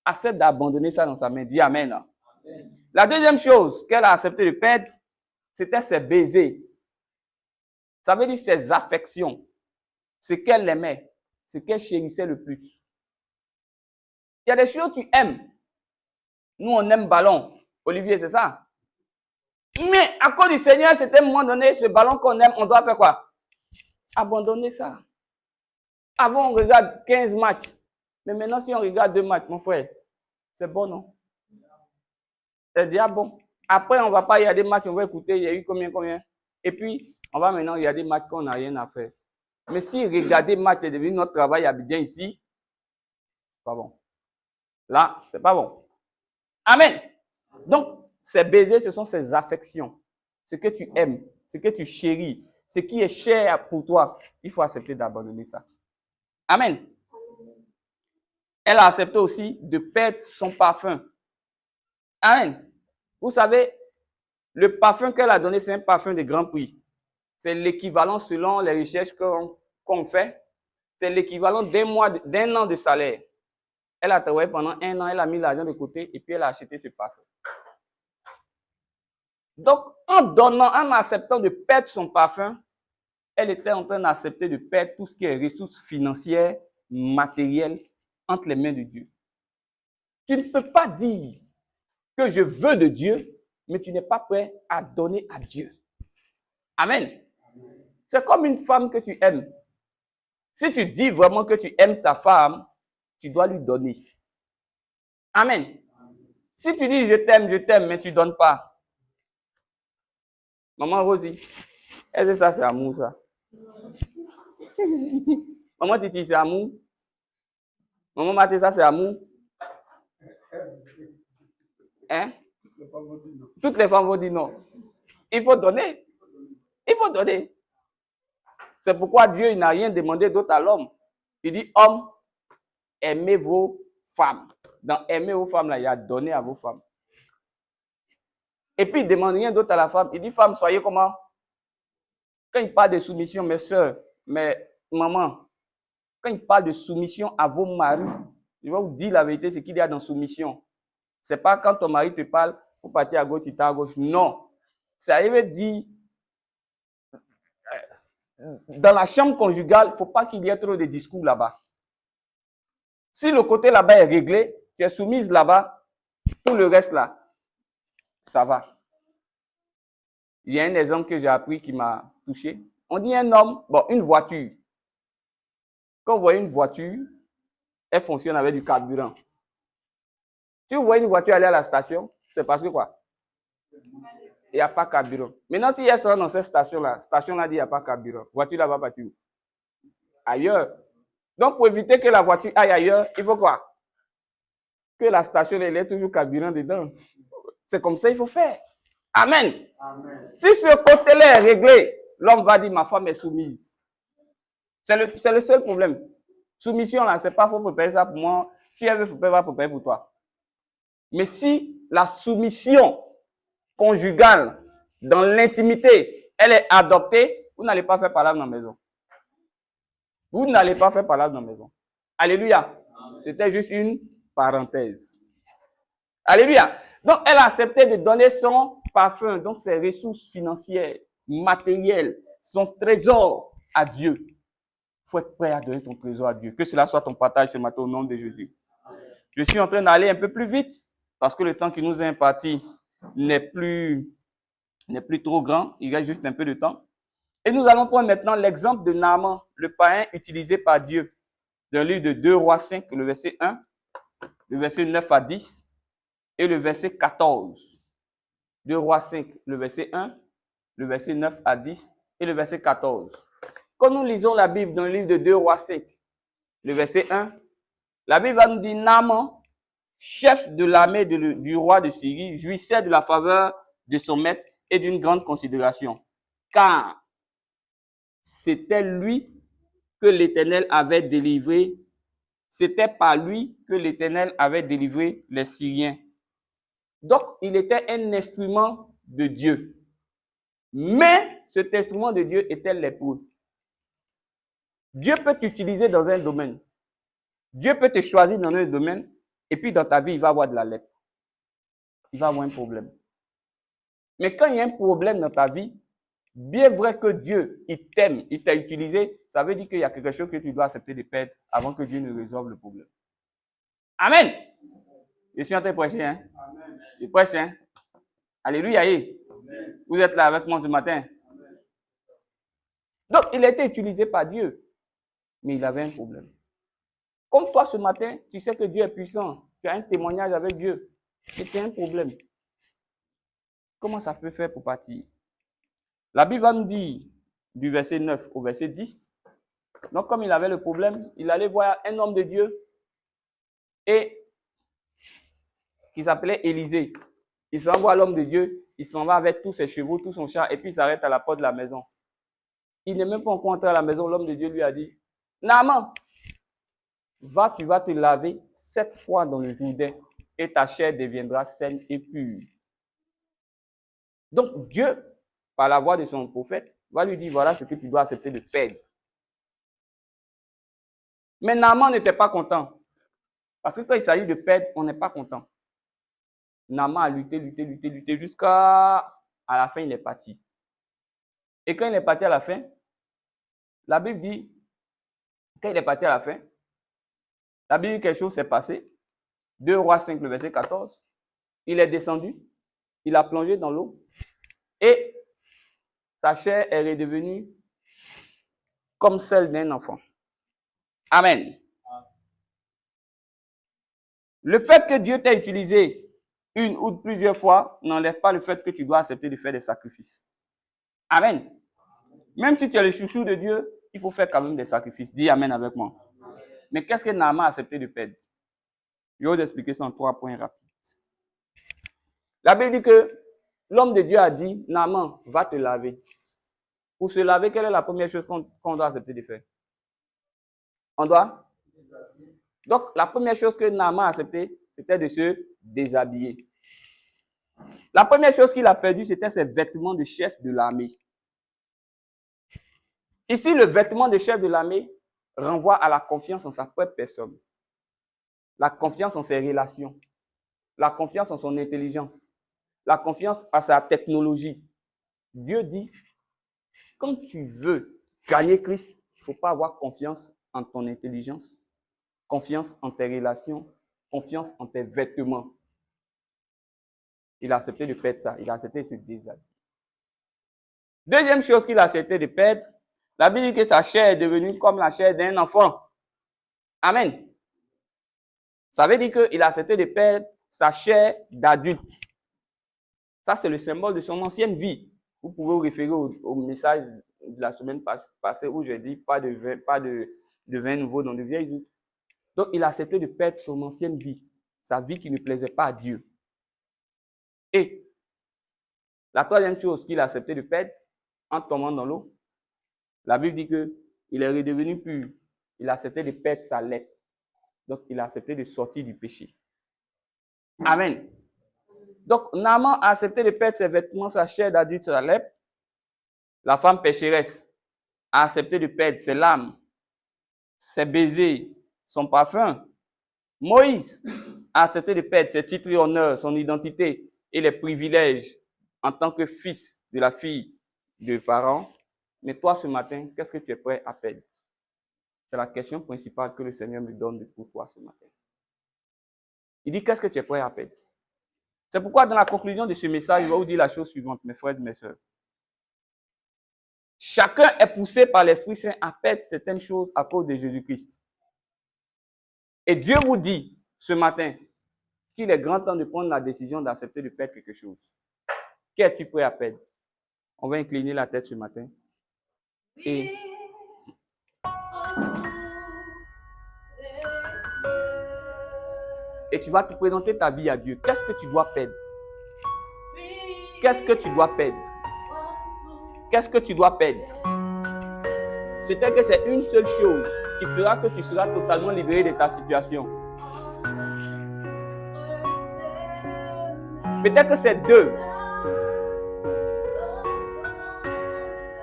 [SPEAKER 1] Accepte d'abandonner ça dans sa main. Dis Amen. Amen. La deuxième chose qu'elle a accepté de perdre, c'était ses baisers. Ça veut dire ses affections. Ce qu'elle aimait. Ce qu'elle chérissait le plus. Il y a des choses que tu aimes. Nous, on aime ballon. Olivier, c'est ça? Mais à cause du Seigneur, c'était à un moment donné, ce ballon qu'on aime, on doit faire quoi? Abandonner ça. Avant, on regarde 15 matchs. Mais maintenant, si on regarde 2 matchs, mon frère, c'est bon, non? C'est déjà bon. Après, on ne va pas regarder des matchs, on va écouter, il y a eu combien. Et puis, on va maintenant regarder des matchs qu'on n'a rien à faire. Mais si regarder des matchs est devenu notre travail à bien ici, c'est pas bon. Là, c'est pas bon. Amen. Donc, ces baisers, ce sont ces affections. Ce que tu aimes, ce que tu chéris, ce qui est cher pour toi. Il faut accepter d'abandonner ça. Amen. Elle a accepté aussi de perdre son parfum. Amen. Vous savez, le parfum qu'elle a donné, c'est un parfum de grand prix. C'est l'équivalent, selon les recherches qu'on fait, c'est l'équivalent d'un an de salaire. Elle a travaillé pendant un an, elle a mis l'argent de côté et puis elle a acheté ce parfum. Donc, en acceptant de perdre son parfum, elle était en train d'accepter de perdre tout ce qui est ressources financières, matérielles, entre les mains de Dieu. Tu ne peux pas dire que je veux de Dieu, mais tu n'es pas prêt à donner à Dieu. Amen. C'est comme une femme que tu aimes. Si tu dis vraiment que tu aimes ta femme, tu dois lui donner. Amen. Si tu dis je t'aime, mais tu ne donnes pas. Maman Rosie, est-ce que ça c'est amour ça? Maman Titi, c'est amour? Maman Maté, ça c'est amour? Hein? Toutes les femmes vont dire non. Il faut donner. Il faut donner. C'est pourquoi Dieu il n'a rien demandé d'autre à l'homme. Il dit, homme, aimez vos femmes. Dans aimer vos femmes, là, il y a donné à vos femmes. Et puis, il ne demande rien d'autre à la femme. Il dit, femme, soyez comment? Quand il parle de soumission, mes soeurs, mes mamans, quand il parle de soumission à vos maris, je vais vous dire la vérité, c'est qu'il y a dans soumission. Ce n'est pas quand ton mari te parle, pour partir à gauche, tu t'as à gauche. Non. Ça veut dire, dans la chambre conjugale, il ne faut pas qu'il y ait trop de discours là-bas. Si le côté là-bas est réglé, tu es soumise là-bas, tout le reste là, ça va. Il y a un exemple que j'ai appris qui m'a touché. On dit un homme, bon, une voiture. Quand vous voyez une voiture, elle fonctionne avec du carburant. Si vous voyez une voiture aller à la station, c'est parce que quoi? Il n'y a pas de carburant. Maintenant, si elle sort dans cette station-là dit il n'y a pas de carburant, la voiture là va partir où? Ailleurs. Donc, pour éviter que la voiture aille ailleurs, il faut quoi? Que la station, elle ait toujours carburant dedans. C'est comme ça qu'il faut faire. Amen. Amen. Si ce côté-là est réglé, l'homme va dire, ma femme est soumise. C'est le seul problème. Soumission, là, c'est pas faut préparer ça pour moi. Si elle veut, faut pas préparer pour toi. Mais si la soumission conjugale, dans l'intimité, elle est adoptée, vous n'allez pas faire palabre dans la maison. Vous n'allez pas faire palabre dans la maison. Alléluia. C'était juste une parenthèse. Alléluia. Donc, elle a accepté de donner son parfum, donc ses ressources financières, matérielles, son trésor à Dieu. Il faut être prêt à donner ton trésor à Dieu. Que cela soit ton partage ce matin au nom de Jésus. Je suis en train d'aller un peu plus vite parce que le temps qui nous est imparti n'est plus trop grand. Il reste juste un peu de temps. Et nous allons prendre maintenant l'exemple de Naaman, le païen utilisé par Dieu. Dans le livre de 2 Rois 5, le verset 1, le verset 9 à 10 et le verset 14. 2 Rois 5, le verset 1, le verset 9 à 10 et le verset 14. Quand nous lisons la Bible dans le livre de 2 Rois 5, le verset 1, la Bible va nous dire Naaman, chef de l'armée du roi de Syrie, jouissait de la faveur de son maître et d'une grande considération. Car c'était lui que l'Éternel avait délivré. C'était par lui que l'Éternel avait délivré les Syriens. Donc, il était un instrument de Dieu. Mais cet instrument de Dieu était lépreux. Dieu peut t'utiliser dans un domaine. Dieu peut te choisir dans un domaine et puis dans ta vie, il va avoir de la lèpre. Il va avoir un problème. Mais quand il y a un problème dans ta vie, bien vrai que Dieu, il t'aime, il t'a utilisé, ça veut dire qu'il y a quelque chose que tu dois accepter de perdre avant que Dieu ne résolve le problème. Amen. Je suis en train de prêcher, hein? Amen. Je prêche, hein? Alléluia. Amen. Vous êtes là avec moi ce matin. Amen. Donc, il a été utilisé par Dieu, mais il avait un problème. Comme toi ce matin, tu sais que Dieu est puissant, tu as un témoignage avec Dieu, et tu as un problème. Comment ça peut faire pour partir? La Bible va nous dire, du verset 9 au verset 10, donc comme il avait le problème, il allait voir un homme de Dieu, et qui s'appelait Élisée. Il s'en va à l'homme de Dieu, il s'en va avec tous ses chevaux, tout son char, et puis il s'arrête à la porte de la maison. Il n'est même pas encore entré à la maison, l'homme de Dieu lui a dit, Naaman, tu vas te laver 7 fois dans le Jourdain et ta chair deviendra saine et pure. Donc Dieu, par la voix de son prophète, va lui dire, voilà ce que tu dois accepter de perdre. Mais Naaman n'était pas content. Parce que quand il s'agit de perdre, on n'est pas content. Naaman a lutté jusqu'à la fin, il est parti. Et quand il est parti à la fin, la Bible dit, quand il est parti à la fin, la Bible dit quelque chose s'est passé. 2 Rois 5, le verset 14. Il est descendu, il a plongé dans l'eau et sa chair est redevenue comme celle d'un enfant. Amen. Le fait que Dieu t'ait utilisé une ou plusieurs fois n'enlève pas le fait que tu dois accepter de faire des sacrifices. Amen. Même si tu es le chouchou de Dieu, il faut faire quand même des sacrifices. Dis Amen avec moi. Mais qu'est-ce que Naaman a accepté de perdre? Je vais vous expliquer ça en 3 points rapides. La Bible dit que l'homme de Dieu a dit, Naaman, va te laver. Pour se laver, quelle est la première chose qu'on doit accepter de faire? On doit? Donc, la première chose que Naaman a accepté, c'était de se déshabiller. La première chose qu'il a perdue, c'était ses vêtements de chef de l'armée. Ici, le vêtement de chef de l'armée renvoie à la confiance en sa propre personne, la confiance en ses relations, la confiance en son intelligence, la confiance à sa technologie. Dieu dit, quand tu veux gagner Christ, il ne faut pas avoir confiance en ton intelligence, confiance en tes relations, confiance en tes vêtements. Il a accepté de perdre ça. Il a accepté de se déshabiller. Deuxième chose qu'il a accepté de perdre, la Bible dit que sa chair est devenue comme la chair d'un enfant. Amen. Ça veut dire qu'il a accepté de perdre sa chair d'adulte. Ça, c'est le symbole de son ancienne vie. Vous pouvez vous référer au message de la semaine passée où j'ai dit pas de vin nouveau dans de vieilles eaux. Donc, il a accepté de perdre son ancienne vie, sa vie qui ne plaisait pas à Dieu. Et la troisième chose qu'il a accepté de perdre en tombant dans l'eau, la Bible dit qu'il est redevenu pur. Il a accepté de perdre sa lèpre. Donc, il a accepté de sortir du péché. Amen. Donc, Naaman a accepté de perdre ses vêtements, sa chair d'adulte, sa lèpre. La femme pécheresse a accepté de perdre ses larmes, ses baisers, son parfum. Moïse a accepté de perdre ses titres et honneurs, son identité et les privilèges en tant que fils de la fille de Pharaon. Mais toi, ce matin, qu'est-ce que tu es prêt à perdre? C'est la question principale que le Seigneur me donne pour toi ce matin. Il dit, qu'est-ce que tu es prêt à perdre? C'est pourquoi dans la conclusion de ce message, je vais vous dire la chose suivante, mes frères et mes sœurs. Chacun est poussé par l'Esprit Saint à perdre certaines choses à cause de Jésus-Christ. Et Dieu vous dit ce matin qu'il est grand temps de prendre la décision d'accepter de perdre quelque chose. Qu'es-tu prêt à perdre? On va incliner la tête ce matin. Et tu vas te présenter ta vie à Dieu. Qu'est-ce que tu dois perdre? Qu'est-ce que tu dois perdre? Qu'est-ce que tu dois perdre? Peut-être que c'est une seule chose qui fera que tu seras totalement libéré de ta situation. Peut-être que c'est 2.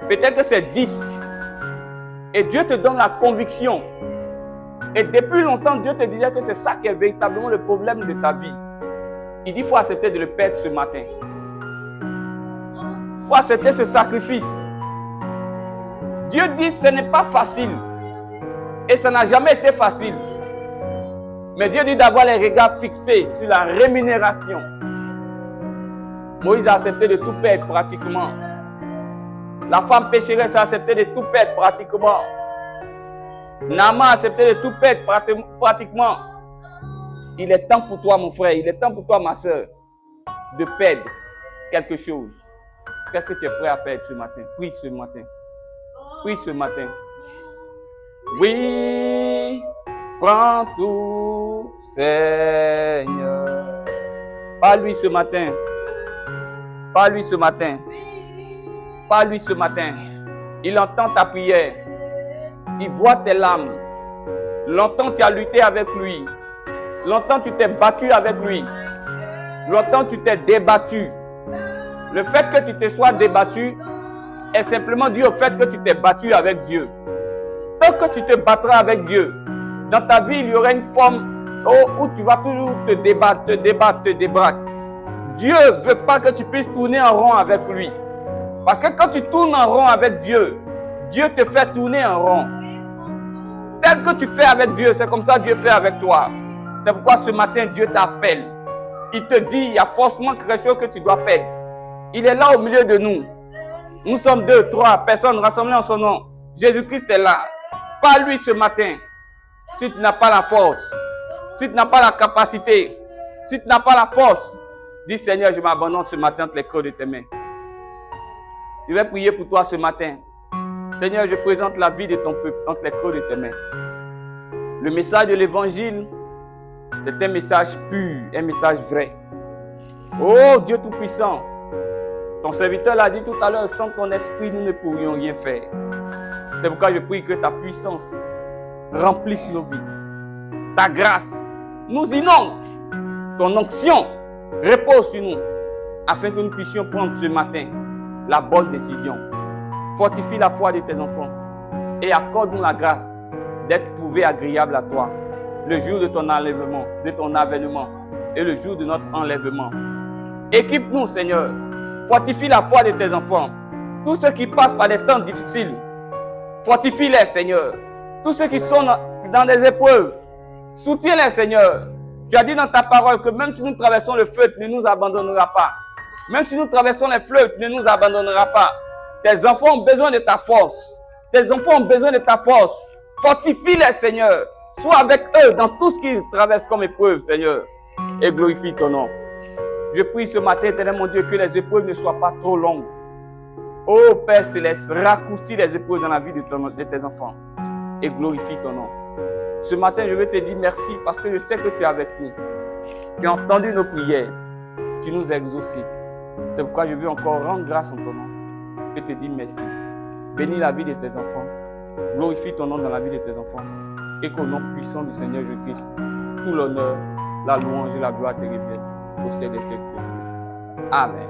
[SPEAKER 1] Peut-être que c'est 10. Et Dieu te donne la conviction. Et depuis longtemps, Dieu te disait que c'est ça qui est véritablement le problème de ta vie. Il dit qu'il faut accepter de le perdre ce matin. Il faut accepter ce sacrifice. Dieu dit que ce n'est pas facile. Et ça n'a jamais été facile. Mais Dieu dit d'avoir les regards fixés sur la rémunération. Moïse a accepté de tout perdre pratiquement. La femme pécheresse a accepté de tout perdre pratiquement. Naaman a accepté de tout perdre pratiquement. Il est temps pour toi, mon frère, il est temps pour toi, ma soeur, de perdre quelque chose. Qu'est-ce que tu es prêt à perdre ce matin? Prie ce matin. Prie ce matin. Oui, prends tout, Seigneur. Parle-lui ce matin. Parle-lui ce matin. Parle-lui ce matin. Il entend ta prière. Il voit tes larmes. Longtemps, tu as lutté avec lui. Longtemps, tu t'es battu avec lui. Longtemps, tu t'es débattu. Le fait que tu te sois débattu est simplement dû au fait que tu t'es battu avec Dieu. Tant que tu te battras avec Dieu, dans ta vie, il y aura une forme où tu vas toujours te débattre, te débattre. Dieu ne veut pas que tu puisses tourner en rond avec lui. Parce que quand tu tournes en rond avec Dieu, Dieu te fait tourner en rond. Tel que tu fais avec Dieu, c'est comme ça que Dieu fait avec toi. C'est pourquoi ce matin, Dieu t'appelle. Il te dit, il y a forcément quelque chose que tu dois faire. Il est là au milieu de nous. Nous sommes 2, 3 personnes rassemblées en son nom. Jésus-Christ est là. Pas lui ce matin. Si tu n'as pas la force, si tu n'as pas la capacité, si tu n'as pas la force, dis Seigneur, je m'abandonne ce matin entre les creux de tes mains. Je vais prier pour toi ce matin. Seigneur, je présente la vie de ton peuple entre les creux de tes mains. Le message de l'évangile, c'est un message pur, un message vrai. Oh Dieu Tout-Puissant, ton serviteur l'a dit tout à l'heure, sans ton esprit, nous ne pourrions rien faire. C'est pourquoi je prie que ta puissance remplisse nos vies. Ta grâce nous inonde. Ton onction repose sur nous, afin que nous puissions prendre ce matin la bonne décision. Fortifie la foi de tes enfants et accorde-nous la grâce d'être trouvés agréables à toi le jour de ton enlèvement, de ton avènement et le jour de notre enlèvement. Équipe-nous, Seigneur. Fortifie la foi de tes enfants. Tous ceux qui passent par des temps difficiles, fortifie-les, Seigneur. Tous ceux qui sont dans des épreuves, soutiens-les, Seigneur. Tu as dit dans ta parole que même si nous traversons le feu, tu ne nous abandonneras pas. Même si nous traversons les fleuves, tu ne nous abandonneras pas. Tes enfants ont besoin de ta force. Tes enfants ont besoin de ta force. Fortifie-les, Seigneur. Sois avec eux dans tout ce qu'ils traversent comme épreuve, Seigneur. Et glorifie ton nom. Je prie ce matin, éternel mon Dieu, que les épreuves ne soient pas trop longues. Oh Père Céleste, raccourcis les épreuves dans la vie de tes enfants. Et glorifie ton nom. Ce matin, je veux te dire merci parce que je sais que tu es avec nous. Tu as entendu nos prières. Tu nous as exaucés. C'est pourquoi je veux encore rendre grâce en ton nom. Et te dire merci. Bénis la vie de tes enfants. Glorifie ton nom dans la vie de tes enfants. Et qu'au nom puissant du Seigneur Jésus-Christ, tout l'honneur, la louange et la gloire te révèlent au ciel des siècles. Amen.